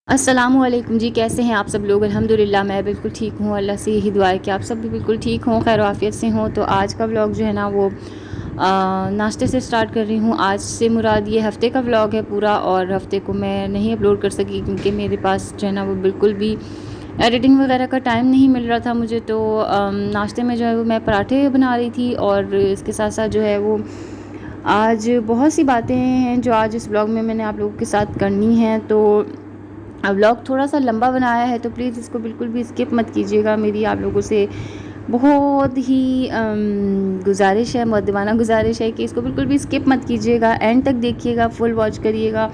अस्सलामुअलैकुम जी, कैसे हैं आप सब लोग। अल्हम्दुलिल्लाह मैं बिल्कुल ठीक हूँ। अल्लाह से यही दुआ है कि आप सब भी बिल्कुल ठीक हों, खैर आफियत से हों। तो आज का व्लॉग जो है ना वो नाश्ते से स्टार्ट कर रही हूँ। आज से मुराद ये हफ़्ते का व्लॉग है पूरा, और हफ़्ते को मैं नहीं अपलोड कर सकी क्योंकि मेरे पास जो है ना वो बिल्कुल भी एडिटिंग वगैरह का टाइम नहीं मिल रहा था मुझे। तो नाश्ते में जो है वो मैं पराठे बना रही थी, और इसके साथ साथ जो है वो आज बहुत सी बातें हैं जो आज इस व्लॉग में मैंने आप लोगों के साथ करनी हैं। तो व्लॉग थोड़ा सा लंबा बनाया है तो प्लीज़ इसको बिल्कुल भी स्किप मत कीजिएगा। मेरी आप लोगों से बहुत ही गुजारिश है, मुअद्दबाना गुजारिश है कि इसको बिल्कुल भी स्किप मत कीजिएगा, एंड तक देखिएगा, फुल वॉच करिएगा,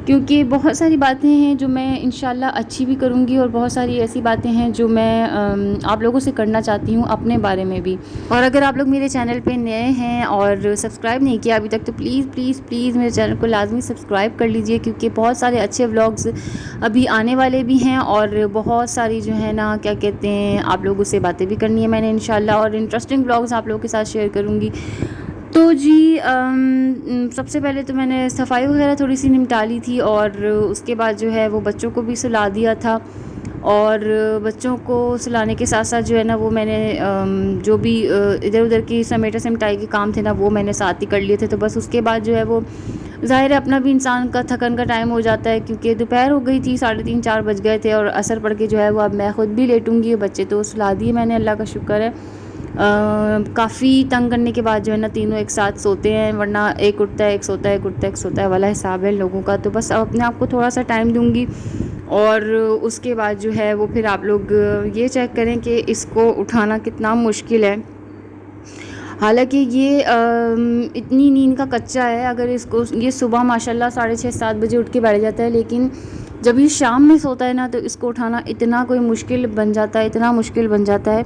क्योंकि बहुत सारी बातें हैं जो मैं इंशाल्लाह अच्छी भी करूँगी, और बहुत सारी ऐसी बातें हैं जो मैं आप लोगों से करना चाहती हूँ अपने बारे में भी। और अगर आप लोग मेरे चैनल पे नए हैं और सब्सक्राइब नहीं किया अभी तक, तो प्लीज़ प्लीज़ प्लीज़ मेरे चैनल को लाजमी सब्सक्राइब कर लीजिए, क्योंकि बहुत सारे अच्छे व्लॉग्स अभी आने वाले भी हैं, और बहुत सारी जो है ना क्या कहते हैं आप लोगों से बातें भी करनी है मैंने इंशाल्लाह, और इंटरेस्टिंग व्लॉग्स आप लोगों के साथ शेयर करूँगी। तो जी सबसे पहले तो मैंने सफाई वगैरह थोड़ी सी निपटा ली थी, और उसके बाद जो है वो बच्चों को भी सुला दिया था, और बच्चों को सुलाने के साथ साथ जो है ना वो मैंने जो भी इधर उधर की समेटा सिमटाई के काम थे ना वो मैंने साथ ही कर लिए थे। तो बस उसके बाद जो है वो ज़ाहिर है अपना भी इंसान का थकन का टाइम हो जाता है, क्योंकि दोपहर हो गई थी, 3:30-4 बज गए थे, और असर पड़ के जो है वो अब मैं ख़ुद भी लेटूँगी। बच्चे तो सुला दिए मैंने, अल्लाह का शुक्र है। काफ़ी तंग करने के बाद जो है ना तीनों एक साथ सोते हैं, वरना एक उठता है एक सोता है, एक उठता है एक सोता है वाला हिसाब है लोगों का। तो बस अब अपने आप को थोड़ा सा टाइम दूंगी, और उसके बाद जो है वो फिर आप लोग ये चेक करें कि इसको उठाना कितना मुश्किल है। हालांकि ये इतनी नींद का कच्चा है, अगर इसको ये सुबह माशाल्लाह 6:30-7 बजे उठ के बैठ जाता है, लेकिन जब ये शाम में सोता है ना तो इसको उठाना इतना कोई मुश्किल बन जाता है, इतना मुश्किल बन जाता है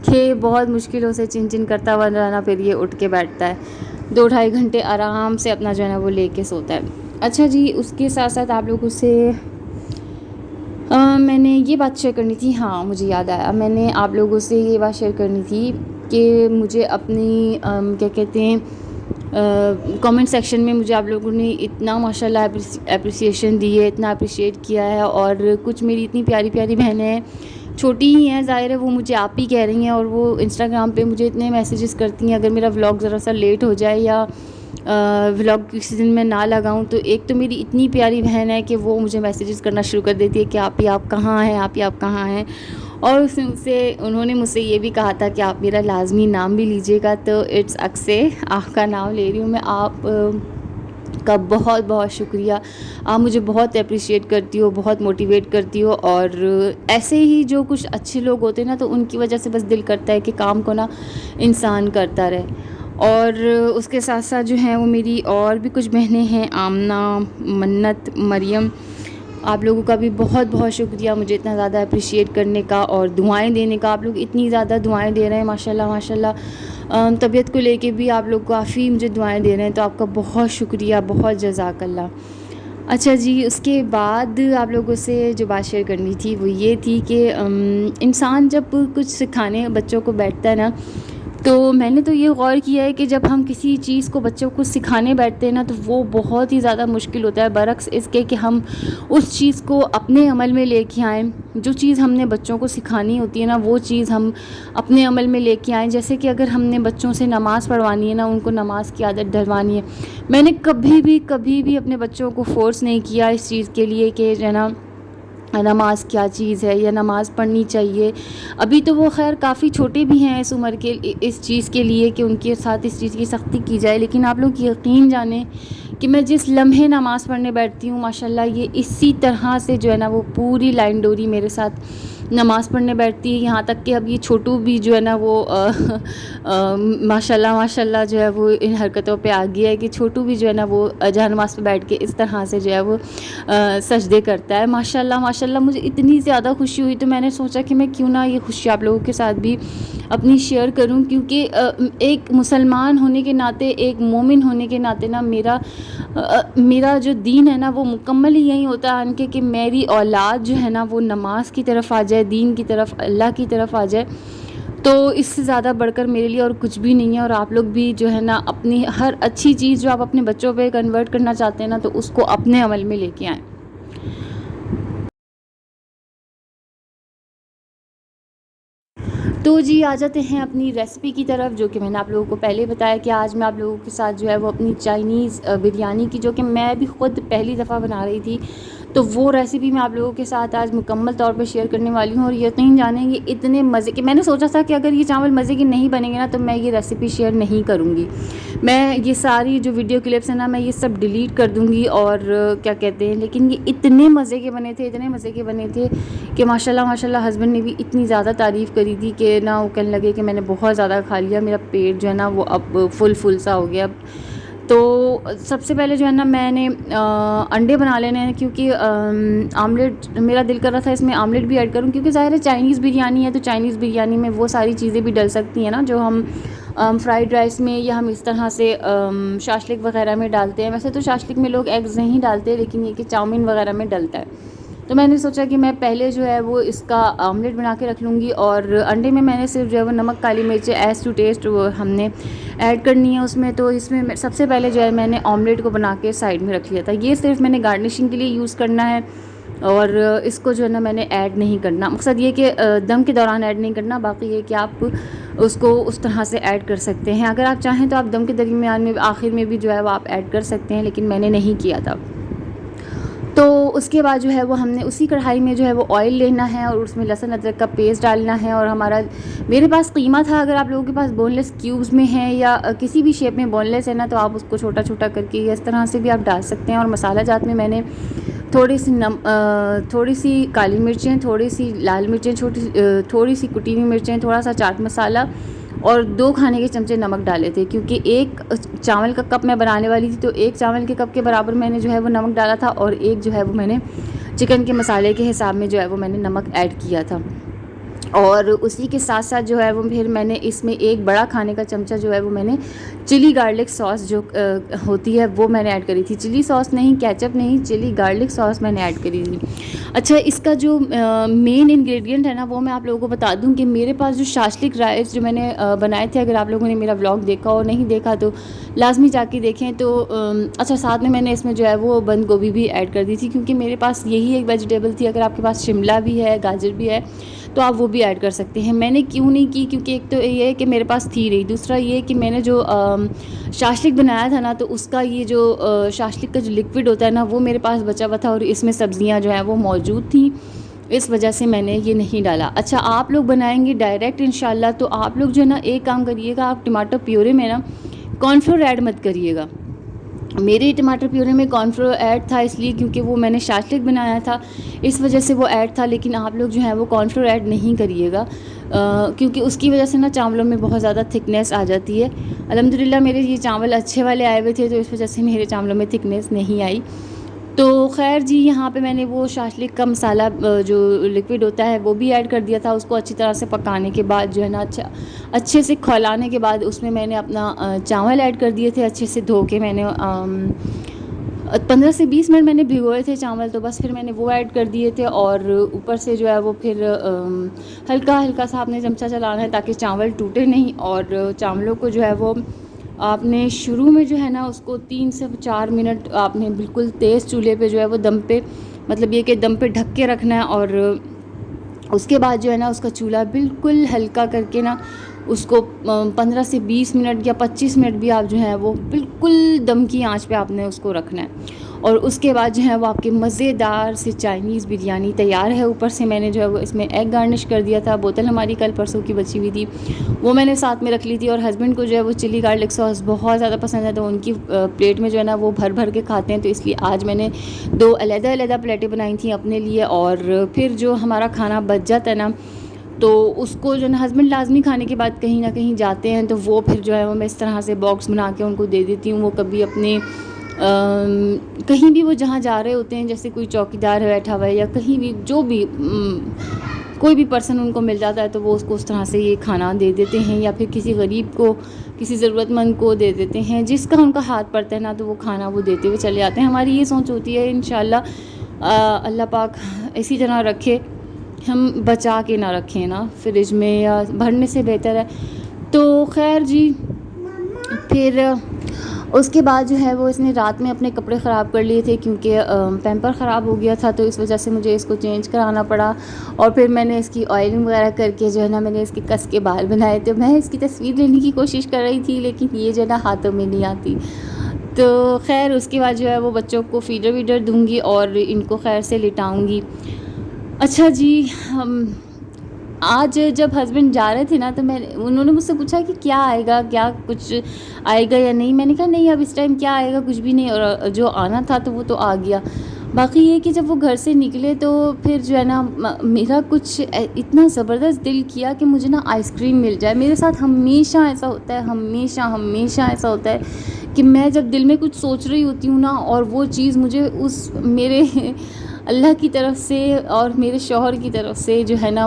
कि बहुत मुश्किलों से चिन चिन करता हुआ रहना, फिर ये उठ के बैठता है, 2-2.5 घंटे आराम से अपना जो है ना वो लेके सोता है। अच्छा जी, उसके साथ साथ आप लोगों से मैंने ये बात शेयर करनी थी। हाँ, मुझे याद आया, मैंने आप लोगों से ये बात शेयर करनी थी कि मुझे अपनी क्या कहते हैं कमेंट सेक्शन में मुझे आप लोगों ने इतना माशाल्लाह अप्रिसिएशन दी है, इतना अप्रिशिएट किया है, और कुछ मेरी इतनी प्यारी प्यारी बहनें हैं, छोटी ही हैं ज़ाहिर है, वो मुझे आप ही कह रही हैं, और वो इंस्टाग्राम पे मुझे इतने मैसेजेस करती हैं अगर मेरा व्लॉग ज़रा सा लेट हो जाए या व्लॉग किसी दिन मैं ना लगाऊं। तो एक तो मेरी इतनी प्यारी बहन है कि वो मुझे मैसेजेस करना शुरू कर देती है कि आप ही आप कहाँ हैं, आप ही आप कहाँ हैं, और उन्होंने मुझसे ये भी कहा था कि आप मेरा लाजमी नाम भी लीजिएगा। तो इट्स अक्से, आपका नाम ले रही हूँ मैं, आप का बहुत बहुत शुक्रिया। आप मुझे बहुत अप्रिशिएट करती हो, बहुत मोटिवेट करती हो, और ऐसे ही जो कुछ अच्छे लोग होते हैं ना तो उनकी वजह से बस दिल करता है कि काम को ना इंसान करता रहे। और उसके साथ साथ जो है वो मेरी और भी कुछ बहनें हैं, आमना, मन्नत, मरियम, आप लोगों का भी बहुत बहुत शुक्रिया मुझे इतना ज़्यादा अप्रिशिएट करने का और दुआएं देने का। आप लोग इतनी ज़्यादा दुआएं दे रहे हैं माशाल्लाह माशाल्लाह, तबीयत को लेके भी आप लोग काफ़ी मुझे दुआएं दे रहे हैं, तो आपका बहुत शुक्रिया, बहुत जज़ाकल्लाह। अच्छा जी, उसके बाद आप लोगों से जो बात शेयर करनी थी वो ये थी कि इंसान जब कुछ सिखाने बच्चों को बैठता है ना, तो मैंने तो ये गौर किया है कि जब हम किसी चीज़ को बच्चों को सिखाने बैठते हैं ना तो वो बहुत ही ज़्यादा मुश्किल होता है, बरक्स इसके कि हम उस चीज़ को अपने अमल में लेके आएँ। जो चीज़ हमने बच्चों को सिखानी होती है ना वो चीज़ हम अपने अमल में लेके आएँ। जैसे कि अगर हमने बच्चों से नमाज़ पढ़वानी है ना, उनको नमाज़ की आदत डलवानी है, मैंने कभी भी अपने बच्चों को फ़ोर्स नहीं किया इस चीज़ के लिए कि जो है ना नमाज़ क्या चीज़ है या नमाज़ पढ़नी चाहिए। अभी तो वो खैर काफ़ी छोटे भी हैं इस उम्र के इस चीज़ के लिए कि उनके साथ इस चीज़ की सख्ती की जाए, लेकिन आप लोग यकीन जानें कि मैं जिस लम्हे नमाज़ पढ़ने बैठती हूँ माशाल्लाह ये इसी तरह से जो है ना वो पूरी लाइन डोरी मेरे साथ नमाज़ पढ़ने बैठती है। यहाँ तक कि अब ये छोटू भी जो है ना वो माशाल्लाह माशाल्लाह जो है वो इन हरकतों पे आ गया है कि छोटू भी जो है ना वो जहाँ नमाज़ पे बैठ के इस तरह से जो है वो सजदे करता है। माशाल्लाह माशाल्लाह मुझे इतनी ज़्यादा खुशी हुई, तो मैंने सोचा कि मैं क्यों ना ये खुशी आप लोगों के साथ भी अपनी शेयर करूं, क्योंकि एक मुसलमान होने के नाते, एक मोमिन होने के नाते ना मेरा जो दीन है ना वो मुकम्मल ही यही होता है कि मेरी औलाद जो है ना वो नमाज की तरफ आ जाए, दीन की तरफ, अल्लाह की तरफ आ जाए। तो इससे ज़्यादा बढ़कर मेरे लिए और कुछ भी नहीं है। और आप लोग भी जो है ना अपनी हर अच्छी चीज़ जो आप अपने बच्चों पे कन्वर्ट करना चाहते हैं ना तो उसको अपने अमल में लेके आएँ। तो जी आ जाते हैं अपनी रेसिपी की तरफ, जो कि मैंने आप लोगों को पहले बताया कि आज मैं आप लोगों के साथ जो है वो अपनी चाइनीज़ बिरयानी की, जो कि मैं भी ख़ुद पहली दफ़ा बना रही थी, तो वो रेसिपी मैं आप लोगों के साथ आज मुकम्मल तौर पे शेयर करने वाली हूँ। और यकीन जानेंगे इतने मज़े के, मैंने सोचा था कि अगर ये चावल मज़े के नहीं बनेंगे ना तो मैं ये रेसिपी शेयर नहीं करूँगी। मैं ये सारी जो वीडियो क्लिप्स हैं ना, मैं ये सब डिलीट कर दूँगी और क्या कहते हैं, लेकिन ये इतने मज़े के बने थे, इतने मज़े के बने थे कि माशाल्लाह माशाल्लाह हस्बैंड ने भी इतनी ज़्यादा तारीफ़ करी थी कि ना वो कहने लगे कि मैंने बहुत ज़्यादा खा लिया, मेरा पेट जो है ना वो अब फुल सा हो गया। तो सबसे पहले जो है ना मैंने अंडे बना लेने हैं, क्योंकि आमलेट मेरा दिल कर रहा था इसमें आमलेट भी ऐड करूं, क्योंकि ज़ाहिर है चाइनीज़ बिरयानी है तो चाइनीज़ बिरयानी में वो सारी चीज़ें भी डल सकती हैं ना जो हम फ्राइड राइस में या हम इस तरह से शाशलिक वगैरह में डालते हैं। वैसे तो शाशलिक में लोग एग्स नहीं डालते, लेकिन ये कि चाउमीन वगैरह में डलता है। तो मैंने सोचा कि मैं पहले जो है वो इसका आमलेट बना के रख लूँगी, और अंडे में मैंने सिर्फ जो है वो नमक काली मिर्च एज़ टू टेस्ट वो हमने ऐड करनी है उसमें। तो इसमें सबसे पहले जो है मैंने ऑमलेट को बना के साइड में रख लिया था। ये सिर्फ मैंने गार्निशिंग के लिए यूज़ करना है, और इसको जो है ना मैंने ऐड नहीं करना। मकसद ये कि दम के दौरान ऐड नहीं करना, बाकी ये कि आप उसको उस तरह से ऐड कर सकते हैं। अगर आप चाहें तो आप दम के दरमियान में आखिर में भी जो है वो आप ऐड कर सकते हैं, लेकिन मैंने नहीं किया था। तो उसके बाद जो है वो हमने उसी कढ़ाई में जो है वो ऑयल लेना है और उसमें लहसुन अदरक का पेस्ट डालना है। और हमारा, मेरे पास कीमा था, अगर आप लोगों के पास बोनलेस क्यूब्स में है या किसी भी शेप में बोनलेस है ना, तो आप उसको छोटा छोटा करके इस तरह से भी आप डाल सकते हैं। और मसाला जात में मैंने थोड़ी सी काली मिर्चें, थोड़ी सी लाल मिर्चें, थोड़ी सी कुटी हुई मिर्चें, थोड़ा सा चाट मसाला और 2 खाने के चमचे नमक डाले थे, क्योंकि एक चावल का कप मैं बनाने वाली थी, तो एक चावल के कप के बराबर मैंने जो है वो नमक डाला था, और एक जो है वो मैंने चिकन के मसाले के हिसाब में जो है वो मैंने नमक ऐड किया था। और उसी के साथ साथ जो है वो फिर मैंने इसमें एक बड़ा खाने का चमचा जो है वो मैंने चिली गार्लिक सॉस जो होती है वो मैंने ऐड करी थी। चिली सॉस नहीं, केचप नहीं, चिली गार्लिक सॉस मैंने ऐड करी थी। अच्छा, इसका जो मेन इंग्रेडिएंट है ना वो मैं आप लोगों को बता दूं कि मेरे पास जो शाशलिक राइस जो मैंने बनाए थे, अगर आप लोगों ने मेरा व्लॉग देखा और नहीं देखा तो लाजमी जाके देखें। तो अच्छा, साथ में मैंने इसमें जो है वो बंद गोभी भी ऐड कर दी थी, क्योंकि मेरे पास यही एक वेजिटेबल थी। अगर आपके पास शिमला भी है, गाजर भी है, तो आप वो भी ऐड कर सकते हैं। मैंने क्यों नहीं की, क्योंकि एक तो ये है कि मेरे पास थी नहीं, दूसरा ये कि मैंने जो शाशलिक बनाया था ना, तो उसका ये जो शाशलिक का जो लिक्विड होता है ना वो मेरे पास बचा हुआ था, और इसमें सब्ज़ियाँ जो हैं वो मौजूद थी, इस वजह से मैंने ये नहीं डाला। अच्छा, आप लोग बनाएंगे डायरेक्ट इंशाल्लाह, तो आप लोग जो है ना एक काम करिएगा, आप टमाटर प्यूरे में ना कॉर्नफ्लोर ऐड मत करिएगा। मेरे टमाटर प्यूरे में कॉर्नफ्लोर ऐड था इसलिए क्योंकि वो मैंने शाशलिक बनाया था, इस वजह से वो ऐड था। लेकिन आप लोग जो है वो कॉर्नफ्लोर ऐड नहीं करिएगा, क्योंकि उसकी वजह से ना चावलों में बहुत ज़्यादा थिकनेस आ जाती है। अल्हम्दुलिल्लाह मेरे ये चावल अच्छे वाले आए हुए थे, तो इस वजह से मेरे चावलों में थिकनेस नहीं आई। तो खैर जी, यहाँ पे मैंने वो शाशलिक का मसाला जो लिक्विड होता है वो भी ऐड कर दिया था। उसको अच्छी तरह से पकाने के बाद जो है ना अच्छे से खौलाने के बाद उसमें मैंने अपना चावल ऐड कर दिए थे, अच्छे से धो के मैंने 15 से 20 मिनट मैंने भिगोए थे चावल, तो बस फिर मैंने वो ऐड कर दिए थे। और ऊपर से जो है वो फिर हल्का हल्का सा आपने चमचा चलाना है ताकि चावल टूटे नहीं। और चावलों को जो है वो आपने शुरू में जो है ना उसको 3 से 4 मिनट आपने बिल्कुल तेज़ चूल्हे पे जो है वो दम पे, मतलब ये कि दम पे ढक के रखना है। और उसके बाद जो है ना उसका चूल्हा बिल्कुल हल्का करके ना उसको 15 से 20 मिनट या 25 मिनट भी आप जो है वो बिल्कुल दम की आंच पे आपने उसको रखना है। और उसके बाद जो है वो आपकी मज़ेदार सी चाइनीज़ बिरयानी तैयार है। ऊपर से मैंने जो है वो इसमें एग गार्निश कर दिया था। बोतल हमारी कल परसों की बची हुई थी, वो मैंने साथ में रख ली थी। और हस्बैंड को जो है वो चिली गार्लिक सॉस बहुत ज़्यादा पसंद है, तो उनकी प्लेट में जो है ना वो भर भर के खाते हैं, तो इसलिए आज मैंने 2 अलग-अलग प्लेटें बनाई थी अपने लिए। और फिर जो हमारा खाना बच जाता है ना, तो उसको जो है ना हस्बैंड लाजमी खाने के बाद कहीं ना कहीं जाते हैं, तो वो फिर जो है वो मैं इस तरह से बॉक्स बना के उनको दे देती हूँ। वो कभी अपने कहीं भी वो जहाँ जा रहे होते हैं, जैसे कोई चौकीदार है बैठा हुआ है या कहीं भी जो भी कोई भी पर्सन उनको मिल जाता है, तो वो उसको उस तरह से ये खाना दे देते हैं, या फिर किसी गरीब को, किसी ज़रूरतमंद को दे देते हैं। जिसका उनका हाथ पड़ता है ना, तो वो खाना वो देते हुए चले जाते हैं। हमारी ये सोच होती है इंशाल्लाह अल्लाह पाक इसी तरह रखे, हम बचा के ना रखें ना फ्रिज में, या भरने से बेहतर है। तो खैर जी, फिर उसके बाद जो है वो इसने रात में अपने कपड़े ख़राब कर लिए थे क्योंकि पैम्पर ख़राब हो गया था, तो इस वजह से मुझे इसको चेंज कराना पड़ा। और फिर मैंने इसकी ऑयलिंग वगैरह करके जो है ना मैंने इसके कस के बाल बनाए थे। मैं इसकी तस्वीर लेने की कोशिश कर रही थी लेकिन ये जो है ना हाथों में नहीं आती। तो खैर उसके बाद जो है वो बच्चों को फ़ीडर वीडर दूँगी और इनको खैर से लिटाऊँगी। अच्छा जी, आज जब हस्बैंड जा रहे थे ना तो उन्होंने मुझसे पूछा कि क्या आएगा, क्या कुछ आएगा या नहीं। मैंने कहा नहीं अब इस टाइम क्या आएगा, कुछ भी नहीं, और जो आना था तो वो तो आ गया। बाकी ये कि जब वो घर से निकले तो फिर जो है ना मेरा कुछ इतना ज़बरदस्त दिल किया कि मुझे ना आइसक्रीम मिल जाए। मेरे साथ हमेशा ऐसा होता है, हमेशा हमेशा ऐसा होता है कि मैं जब दिल में कुछ सोच रही होती हूँ ना और वो चीज़ मुझे उस मेरे अल्लाह की तरफ से और मेरे शौहर की तरफ से जो है ना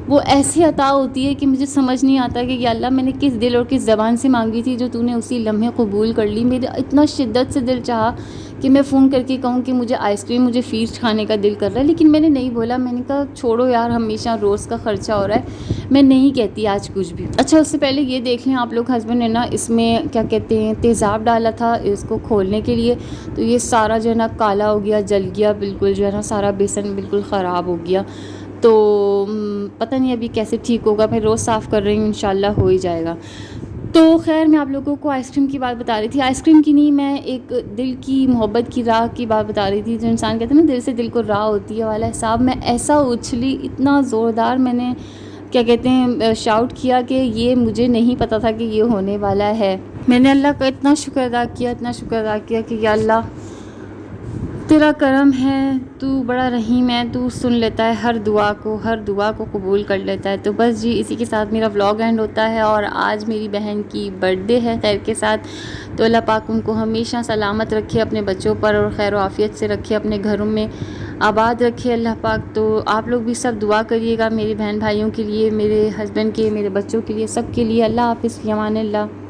वो ऐसी अता होती है कि मुझे समझ नहीं आता कि या अल्लाह मैंने किस दिल और किस ज़बान से मांगी थी जो तूने उसी लम्हे कबूल कर ली। मेरा इतना शिद्दत से दिल चाहा कि मैं फ़ोन करके कहूँ कि मुझे आइसक्रीम, मुझे फ़ीस्ट खाने का दिल कर रहा है, लेकिन मैंने नहीं बोला। मैंने कहा छोड़ो यार, हमेशा रोज़ का ख़र्चा हो रहा है, मैं नहीं कहती आज कुछ भी। अच्छा उससे पहले ये देख लें आप लोग, हस्बैंड ने ना इसमें क्या कहते हैं तेज़ाब डाला था इसको खोलने के लिए, तो ये सारा जो है ना काला हो गया, जल गया बिल्कुल, जो है ना सारा बेसन बिल्कुल ख़राब हो गया। तो पता नहीं अभी कैसे ठीक होगा, मैं रोज़ साफ़ कर रही हूँ, इंशाल्लाह हो ही जाएगा। तो खैर मैं आप लोगों को आइसक्रीम की बात बता रही थी, आइसक्रीम की नहीं, मैं एक दिल की मोहब्बत की राह की बात बता रही थी। जो इंसान कहते हैं ना दिल से दिल को राह होती है वाला हिसाब, मैं ऐसा उछली, इतना ज़ोरदार मैंने क्या कहते हैं शाउट किया कि ये मुझे नहीं पता था कि ये होने वाला है। मैंने अल्लाह का इतना शुक्र अदा किया, इतना शुक्र अदा किया कि या अल्लाह तेरा करम है, तू बड़ा रहीम है, तू सुन लेता है हर दुआ को कबूल कर लेता है। तो बस जी इसी के साथ मेरा व्लॉग एंड होता है। और आज मेरी बहन की बर्थडे है खैर के साथ, तो अल्लाह पाक उनको हमेशा सलामत रखे, अपने बच्चों पर और खैर आफियत से रखे, अपने घरों में आबाद रखे अल्लाह पाक। तो आप लोग भी सब दुआ करिएगा मेरे बहन भाइयों के लिए, मेरे हस्बैंड के, मेरे बच्चों के लिए, सब के लिए। अल्लाह हाफ़िज़, फ़ी अमान अल्लाह।